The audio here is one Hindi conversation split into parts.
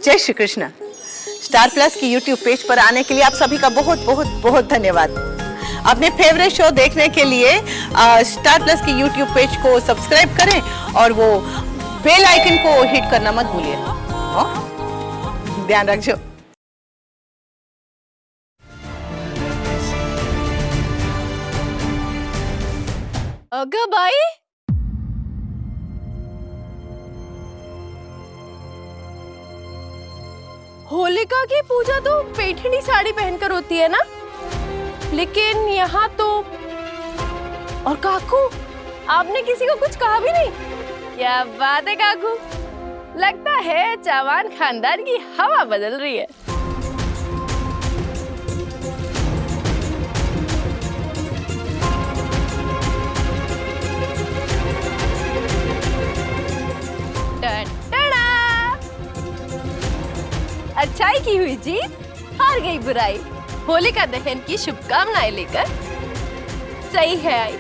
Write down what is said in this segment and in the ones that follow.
जय श्री कृष्ण। स्टार प्लस की यूट्यूब पेज पर आने के लिए आप सभी का बहुत बहुत बहुत धन्यवाद। अपने फेवरेट शो देखने के लिए स्टार प्लस की यूट्यूब पेज को सब्सक्राइब करें और वो बेल आइकन को हिट करना मत भूलिए। ध्यान रखिए। अगर भाई होलिका की पूजा तो पैठणी साड़ी पहनकर होती है ना, लेकिन यहाँ तो और काकू आपने किसी को कुछ कहा भी नहीं। क्या बात है काकू, लगता है चौहान खानदान की हवा बदल रही है। अच्छाई की हुई जीत, हार गई बुराई। होलिका दहन की शुभकामनाएं लेकर सही है आई।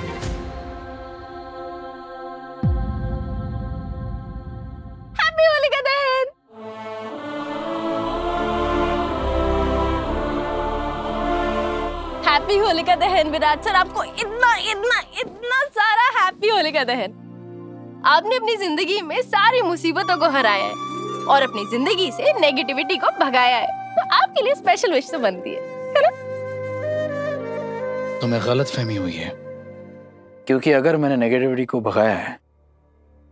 हैप्पी होलिका दहन। हैप्पी होलिका दहन विराट सर, आपको इतना इतना इतना सारा हैप्पी होलिका दहन। आपने अपनी जिंदगी में सारी मुसीबतों को हराया है और अपनी जिंदगी से नेगेटिविटी को भगाया है, तो आपके लिए स्पेशल विश तो बनती है ना? तुम्हें गलतफहमी हुई है, क्योंकि अगर मैंने नेगेटिविटी को भगाया है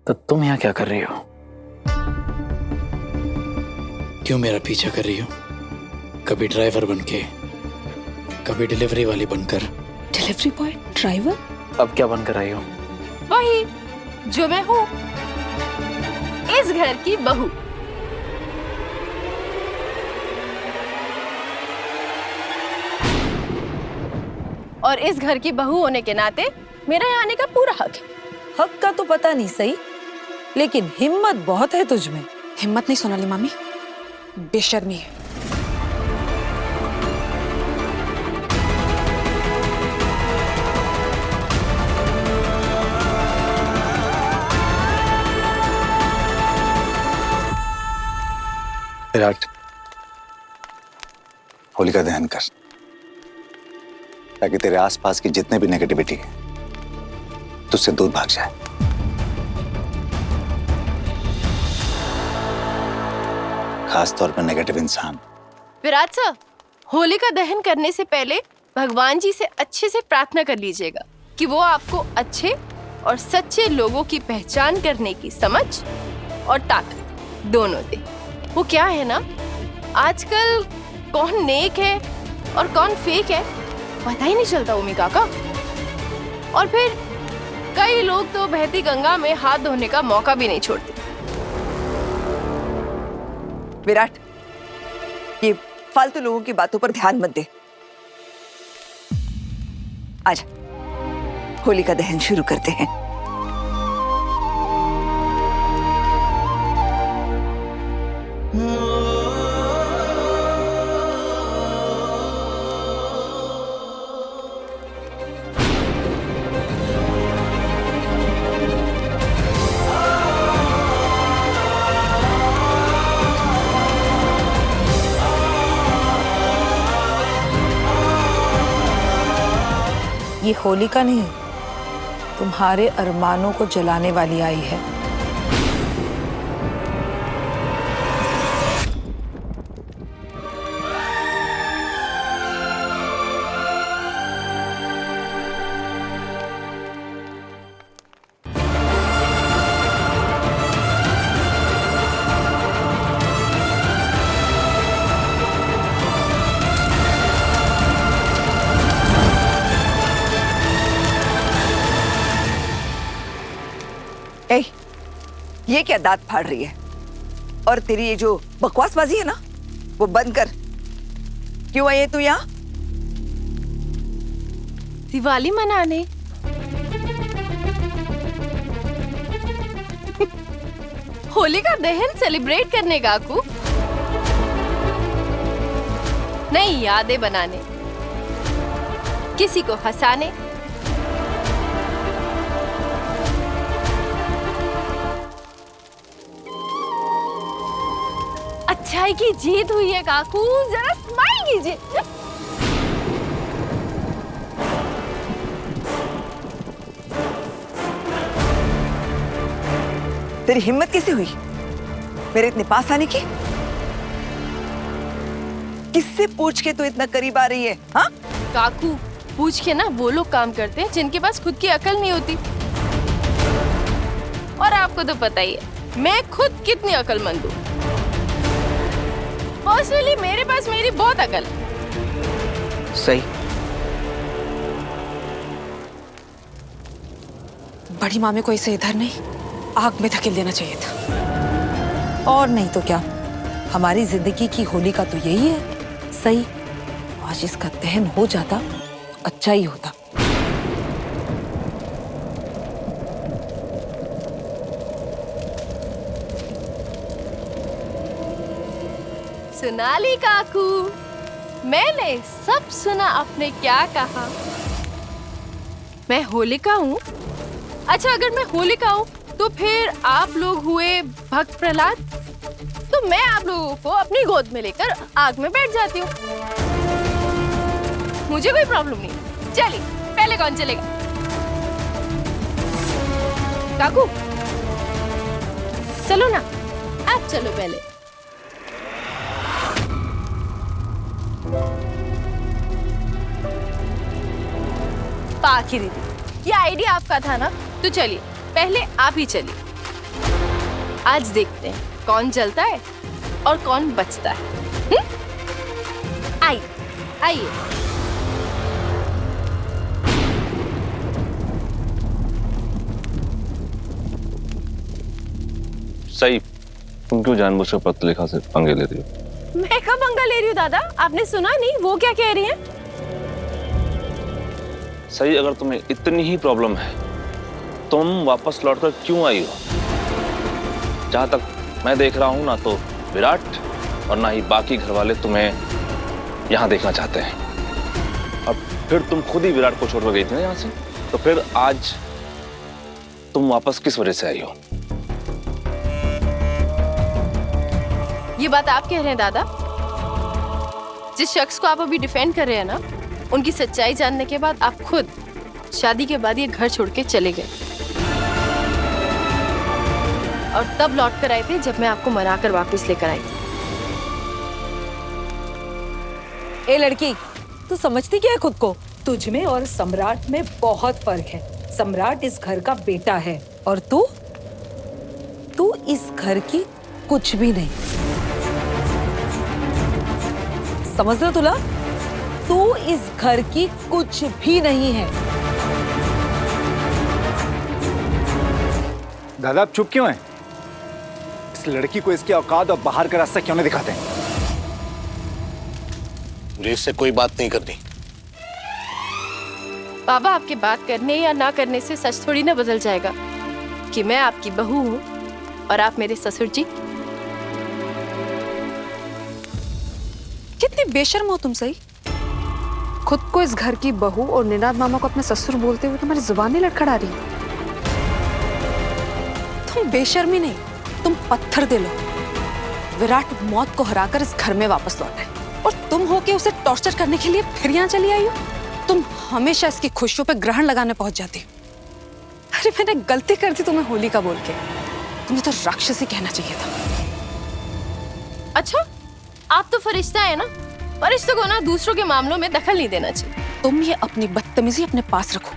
तो तुम यहाँ क्या कर रही हो? क्यों मेरा पीछा कर रही हो? कभी ड्राइवर बनके, कभी डिलीवरी वाली बनकर। डिलीवरी बॉय, ड्राइवर, अब क्या बनकर आई हो? वही जो मैं हूँ, इस घर की बहू। और इस घर की बहू होने के नाते मेरा यहाँ आने का पूरा हक है। हक का तो पता नहीं सही, लेकिन हिम्मत बहुत है तुझ में। हिम्मत नहीं सोनाली मामी, बेशर्मी है। विराट, होलिका दहन कर, ताकि तेरे आसपास की जितने भी नेगेटिविटी है तुझसे दूर भाग जाए। खास तौर पर नेगेटिव इंसान। विराट सर, होलिका दहन करने से पहले भगवान जी से अच्छे से प्रार्थना कर लीजिएगा कि वो आपको अच्छे और सच्चे लोगों की पहचान करने की समझ और ताकत दोनों दे। वो क्या है ना, आजकल कौन नेक है और कौन फेक है पता ही नहीं चलता उमी काका। और फिर कई लोग तो बहती गंगा में हाथ धोने का मौका भी नहीं छोड़ते। विराट, ये फालतू लोगों की बातों पर ध्यान मत दे। आजा, होलिका दहन शुरू करते हैं। ये होलिका नहीं, तुम्हारे अरमानों को जलाने वाली आई है। ए, ये क्या दांत फाड़ रही है? और तेरी ये जो बकवासबाजी है ना, वो बंद कर। क्यों आई है तू यहाँ? दिवाली मनाने। होलिका दहन सेलिब्रेट करने काकू, नई यादें बनाने, किसी को हंसाने, अच्छाई की जीत हुई है काकू, जरा स्माइल कीजिए। तेरी हिम्मत कैसे हुई मेरे इतने पास आने की? किससे पूछ के तू इतना करीब आ रही है? हाँ काकू, पूछ के ना वो लोग काम करते हैं जिनके पास खुद की अकल नहीं होती। और आपको तो पता ही है मैं खुद कितनी अकलमंद हूँ। पर्सनली मेरे पास मेरी बहुत अकल है। सही। बड़ी मामी को इसे इधर नहीं, आग में धकेल देना चाहिए था। और नहीं तो क्या, हमारी जिंदगी की होली का तो यही है। सही, आज इसका दहन हो जाता तो अच्छा ही होता। सुनाली काकू, मैंने सब सुना। आपने क्या कहा? मैं होलिका हूँ? अच्छा, अगर मैं होलिका हूँ तो फिर आप लोग हुए भक्त प्रहलाद। तो मैं आप लोगों को अपनी गोद में लेकर आग में बैठ जाती हूँ, मुझे कोई प्रॉब्लम नहीं। चलिए, पहले कौन चलेगा? काकू चलो ना, आप चलो पहले। पाखी दीदी, ये आइडिया आपका था ना? तो चलिए, पहले आप ही चलिए। आज देखते हैं कौन जलता है और कौन बचता है। आइए आइए। सही, तुम क्यों जानबूझकर पत्रलेखा से पंगे ले रही हो? मैं कब पंगा ले रही हूँ दादा? आपने सुना नहीं वो क्या कह रही है? सही, अगर तुम्हें इतनी ही प्रॉब्लम है तुम वापस लौटकर क्यों आई हो? जहां तक मैं देख रहा हूं ना तो विराट और ना ही बाकी घर वाले तुम्हें यहां देखना चाहते हैं। और फिर तुम खुद ही विराट को छोड़कर गई थी ना यहां से, तो फिर आज तुम वापस किस वजह से आई हो? ये बात आप कह रहे हैं दादा? जिस शख्स को आप अभी डिफेंड कर रहे हैं ना, उनकी सच्चाई जानने के बाद आप खुद शादी के बाद ये घर छोड़ के चले गए और तब लौट कर आए थे जब मैं आपको मनाकर वापस लेकर आई थी। ए लड़की, तू समझती क्या है खुद को? तुझ में और सम्राट में बहुत फर्क है। सम्राट इस घर का बेटा है और तू इस घर की कुछ भी नहीं। समझ लो तुला, तू इस घर की कुछ भी नहीं है। दादा आप चुप क्यों हैं? इस लड़की को इसकी औकात और बाहर का रास्ता क्यों नहीं दिखाते हैं? मुझे इससे कोई बात नहीं करनी। बाबा, आपके बात करने या ना करने से सच थोड़ी ना बदल जाएगा कि मैं आपकी बहू हूँ और आप मेरे ससुर जी। कितनी बेशर्म हो तुम सही। खुद को इस घर की बहू और निनाद मामा को अपने ससुर बोलते हुए तुम्हारी जुबान नहीं लड़खड़ा रही। तुम बेशर्मी नहीं, तुम पत्थर दिल हो। विराट मौत को हराकर इस घर में वापस लौटा है और तुम हो के उसे टॉर्चर करने के लिए फिर यहाँ चली आई हो। तुम हमेशा इसकी खुशियों पे ग्रहण लगाने पहुंच जाती हो। अरे मैंने गलती कर दी तुम्हें होली का बोल के। तुम्हें तो राक्षसी कहना चाहिए था। अच्छा, आप तो फरिश्ता है ना? फरिश्तों को ना दूसरों के मामलों में दखल नहीं देना चाहिए। तुम ये अपनी बदतमीजी अपने पास रखो,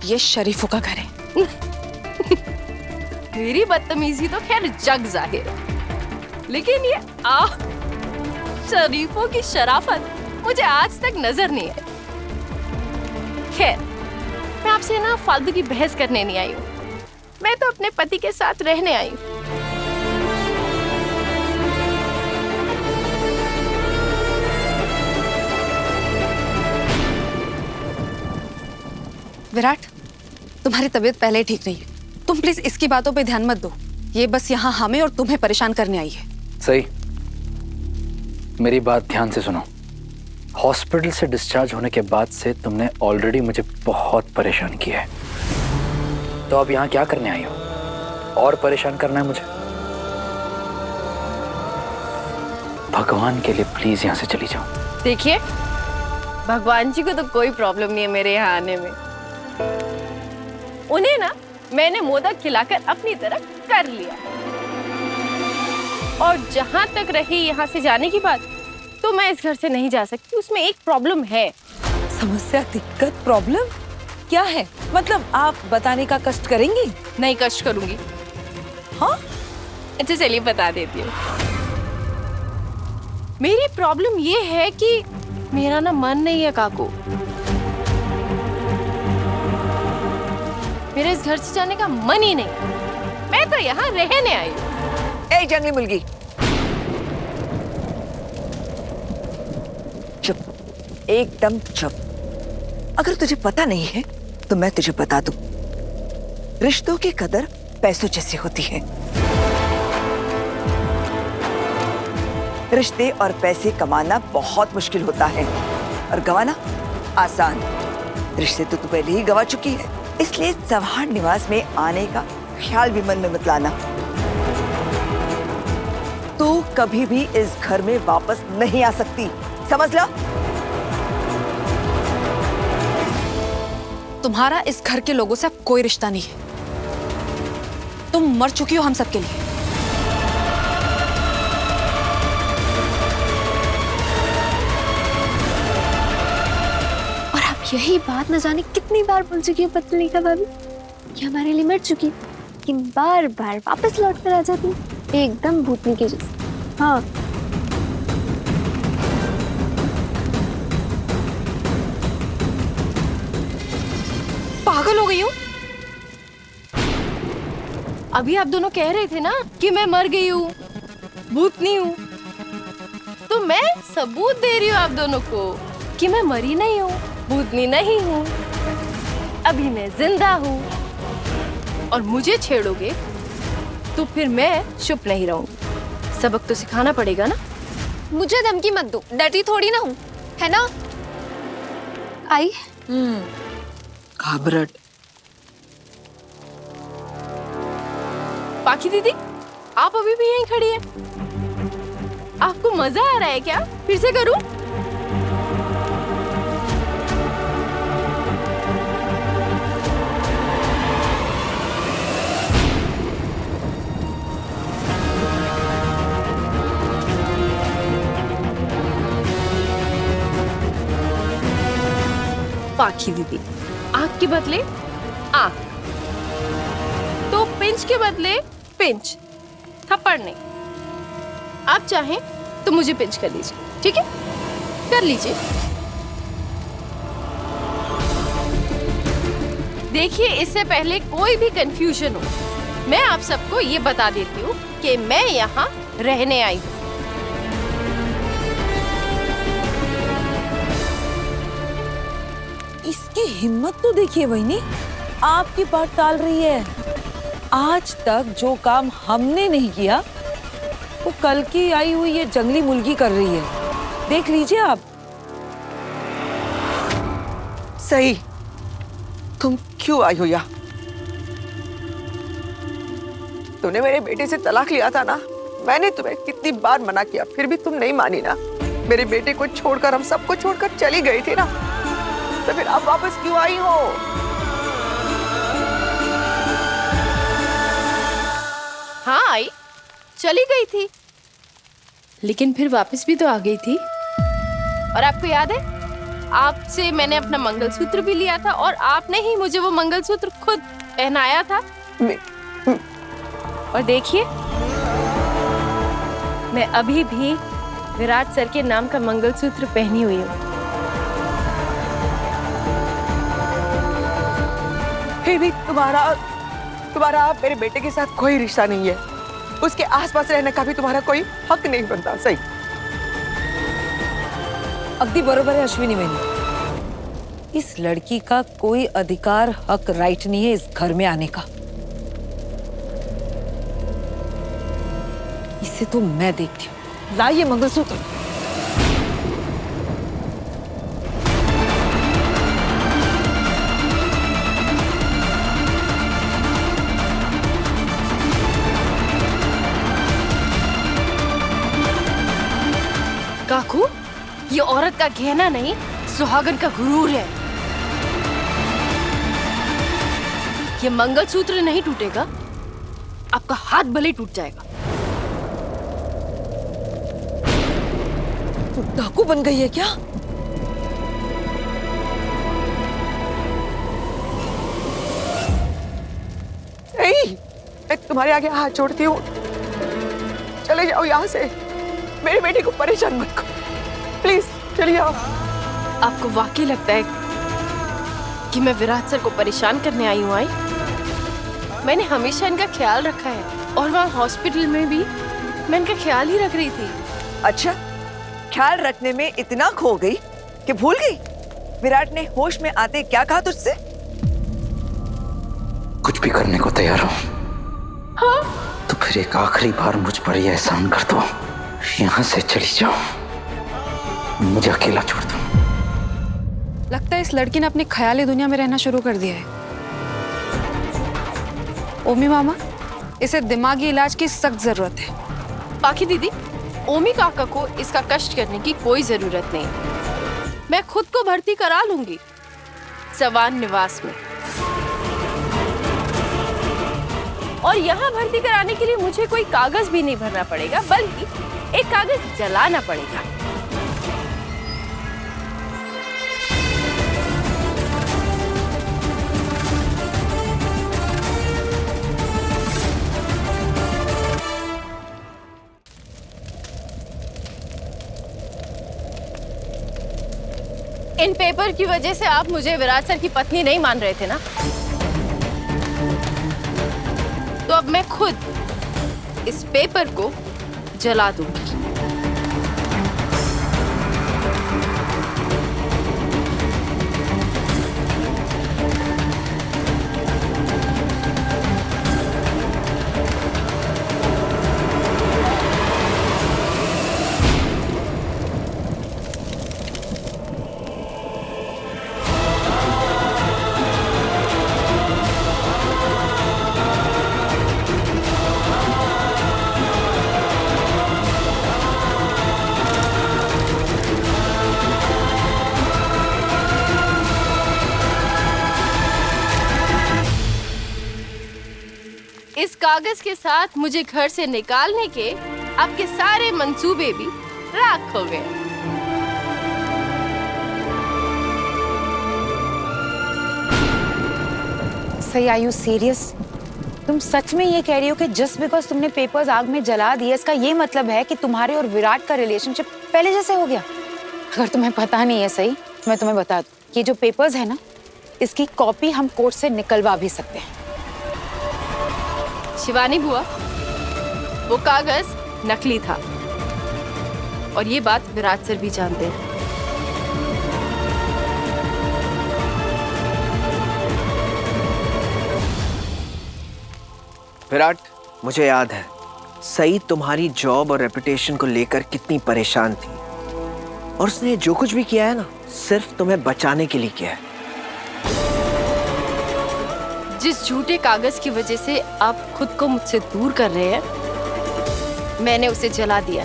ये शरीफों का घर है। मेरी बदतमीजी तो खैर जग जाहिर है, लेकिन ये शरीफों की शराफत मुझे आज तक नजर नहीं आई। खैर, मैं आपसे ना फालतू की बहस करने नहीं आई हूँ। मैं तो अपने पति के साथ रहने आई हूँ। विराट, तुम्हारी तबीयत पहले ही ठीक नहीं है। तुम प्लीज इसकी बातों पे ध्यान मत दो। ये बस यहाँ हमें और तुम्हें परेशान करने आई है। सही, मेरी बात ध्यान से सुनो। हॉस्पिटल से डिस्चार्ज होने के बाद से तुमने ऑलरेडी मुझे बहुत परेशान किया है, तो अब यहाँ क्या करने आई हो? और परेशान करना है मुझे? भगवान के लिए प्लीज यहाँ से चली जाओ। देखिए, भगवान जी को तो कोई प्रॉब्लम नहीं है मेरे यहाँ आने में। उन्हें ना मैंने मोदक खिलाकर अपनी तरफ कर लिया। और जहां तक रही यहाँ से जाने की बात, तो मैं इस घर से नहीं जा सकती। उसमें एक प्रॉब्लम है। समस्या, दिक्कत, प्रॉब्लम क्या है? मतलब आप बताने का कष्ट करेंगी? नहीं कष्ट करूंगी। हाँ, अच्छा चलिए बता देती हूँ। मेरी प्रॉब्लम ये है कि मेरा ना मन नहीं है काकू। मेरे इस घर से जाने का मन ही नहीं। मैं तो यहाँ रहने आई हूँ। ए जंगली मुर्गी, चुप, एकदम चुप। अगर तुझे पता नहीं है तो मैं तुझे बता दूं, रिश्तों की कदर पैसों जैसी होती है। रिश्ते और पैसे कमाना बहुत मुश्किल होता है और गंवाना आसान। रिश्ते तो तू पहले ही गंवा चुकी है, इसलिए चव्हाण निवास में आने का ख्याल भी मन में मत लाना। तू कभी भी इस घर में वापस नहीं आ सकती, समझ लो। तुम्हारा इस घर के लोगों से अब कोई रिश्ता नहीं है। तुम मर चुकी हो हम सबके लिए। और आप यही बात न जाने कितनी बार बोल चुकी हो पत्नीका भाभी कि हमारे लिए मर चुकी, कि बार बार वापस लौट कर आ जाती, एकदम भूतनी के जैसे। हाँ, पागल हो गई हूँ। अभी आप दोनों कह रहे थे ना कि मैं मर गई हूँ, भूतनी हूँ, तो मैं सबूत दे रही हूँ आप दोनों को कि मैं मरी नहीं हूँ, भूतनी नहीं हूँ, अभी मैं जिंदा हूँ। और मुझे छेड़ोगे तो फिर मैं चुप नहीं रहूंगी। सबक तो सिखाना पड़ेगा ना। मुझे धमकी मत दो, डरती थोड़ी ना हूँ, है ना? आई घबराहट। पाखी दीदी, आप अभी भी यहीं खड़ी हैं? आपको मजा आ रहा है क्या? फिर से करूं? पाखी दीदी, आंख के बदले आंख, तो पिंच के बदले पिंच, थप्पड़ नहीं। आप चाहें तो मुझे पिंच कर लीजिए, ठीक है? कर लीजिए। देखिए, इससे पहले कोई भी कंफ्यूजन हो, मैं आप सबको ये बता देती हूँ कि मैं यहाँ रहने आई हूँ। इसकी हिम्मत तो देखिए वहीनी, आपकी बात टाल रही है। आज तक जो काम हमने नहीं किया वो कल की आई हुई ये जंगली मुर्गी कर रही है। देख लीजिए आप। सही, तुम क्यों आई हो यहाँ? तूने मेरे बेटे से तलाक लिया था ना, मैंने तुम्हें कितनी बार मना किया, फिर भी तुम नहीं मानी ना। मेरे बेटे को छोड़कर, हम सबको छोड़कर चली गई थी ना, तो फिर अब वापस क्यों आई हो? हाँ आई, चली गई थी, लेकिन फिर वापस भी तो आ गई थी। और आपको याद है, आपसे मैंने अपना मंगलसूत्र भी लिया था और आपने ही मुझे वो मंगलसूत्र खुद पहनाया था। और देखिए, मैं अभी भी विराट सर के नाम का मंगलसूत्र पहनी हुई हूँ। फिर भी तुम्हारा मेरे बेटे के साथ कोई रिश्ता नहीं है। उसके आसपास रहने का भी तुम्हारा कोई हक नहीं बनता। सही, अगदी बरोबर है अश्विनी बहनी। इस लड़की का कोई अधिकार, हक, राइट नहीं है इस घर में आने का। इसे तो मैं देखती हूँ। लाइए मंगलसूत्र। काकू, ये औरत का गहना नहीं, सुहागन का गुरूर है। ये मंगलसूत्र नहीं टूटेगा, आपका हाथ भले ही टूट जाएगा। तू डाकू बन गई है क्या? नहीं, मैं तुम्हारे आगे हाथ जोड़ती हूँ, चले जाओ यहाँ से। मेरे बेटे को परेशान मत करो, प्लीज चलिए आओ। आपको वाकई लगता है कि मैं विराट सर को परेशान करने आई हूँ? आई, मैंने हमेशा इनका ख्याल रखा है और वहाँ हॉस्पिटल में भी मैं इनका ख्याल ही रख रही थी। अच्छा, ख्याल रखने में इतना खो गई कि भूल गई विराट ने होश में आते क्या कहा तुझसे? कुछ भी करने को तैयार हो। हाँ? तो फिर एक आखिरी बार मुझ पर यह एहसान कर दो, यहाँ से चली जाओ, मुझे अकेला छोड़ दो। लगता है इस लड़की ने अपनी ख्याली दुनिया में रहना शुरू कर दिया है। ओमी मामा, इसे दिमागी इलाज की सख्त जरूरत है। बाकी दीदी, ओमी काका को इसका कष्ट करने की कोई जरूरत नहीं, मैं खुद को भर्ती करा लूंगी सवान निवास में। और यहाँ भर्ती कराने के लिए मुझे कोई कागज भी नहीं भरना पड़ेगा, बल्कि एक कागज जलाना पड़ेगा। इन पेपर की वजह से आप मुझे विराट सर की पत्नी नहीं मान रहे थे ना? तो अब मैं खुद इस पेपर को जला दूंगी। इस कागज के साथ मुझे घर से निकालने के आपके सारे मंसूबे भी राख हो गए। सही, आर यू सीरियस? तुम सच में ये कह रही हो कि जस्ट बिकॉज तुमने पेपर्स आग में जला दिए, इसका ये मतलब है कि तुम्हारे और विराट का रिलेशनशिप पहले जैसे हो गया? अगर तुम्हें पता नहीं है सही, मैं तुम्हें बता दूं, ये जो पेपर्स है ना, इसकी कॉपी हम कोर्ट से निकलवा भी सकते हैं। शिवानी बुआ, वो कागज नकली था और ये बात विराट सर भी जानते हैं। विराट, मुझे याद है सई तुम्हारी जॉब और रेपुटेशन को लेकर कितनी परेशान थी, और उसने जो कुछ भी किया है ना, सिर्फ तुम्हें बचाने के लिए किया है। जिस झूठे कागज की वजह से आप खुद को मुझसे दूर कर रहे हैं, मैंने उसे जला दिया।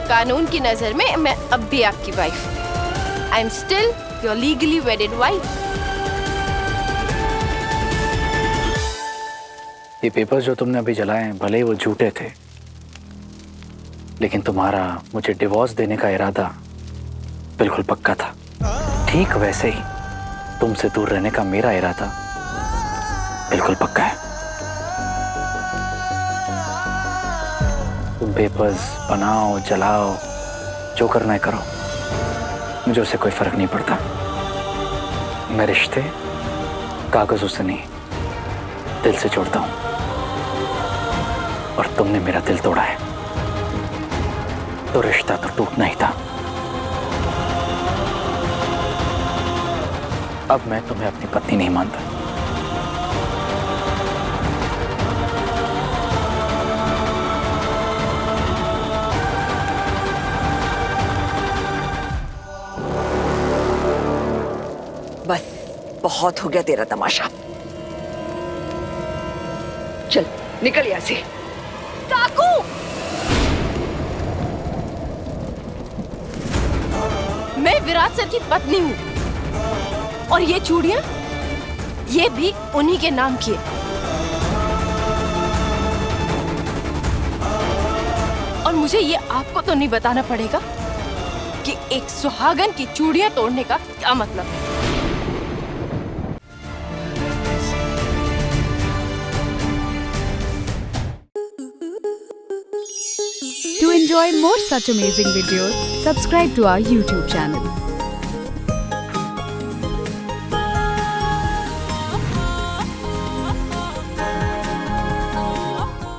कानून की नजर में मैं अब भी आपकी wife, I am still your legally वेडेड wife. ये पेपर्स जो तुमने अभी जलाए हैं, भले ही वो झूठे थे, लेकिन तुम्हारा मुझे डिवोर्स देने का इरादा बिल्कुल पक्का था। ठीक वैसे ही तुमसे दूर रहने का मेरा इरादा बिल्कुल पक्का है। तुम पेपर्स बनाओ, जलाओ, जो करना है करो, मुझे उससे कोई फर्क नहीं पड़ता। मैं रिश्ते कागजों से नहीं, दिल से जोड़ता हूं, और तुमने मेरा दिल तोड़ा है, तो रिश्ता तो टूटना ही था। अब मैं तुम्हें अपनी पत्नी नहीं मानता। बस बहुत हो गया तेरा तमाशा, चल निकल यहाँ से। काकू! ऑफिसर की पत्नी हूँ और ये चूड़ियां ये भी उन्हीं के नाम की है। और मुझे ये आपको तो नहीं बताना पड़ेगा कि एक सुहागन की चूड़ियां तोड़ने का क्या मतलब है। To enjoy more such amazing videos, subscribe to our YouTube channel.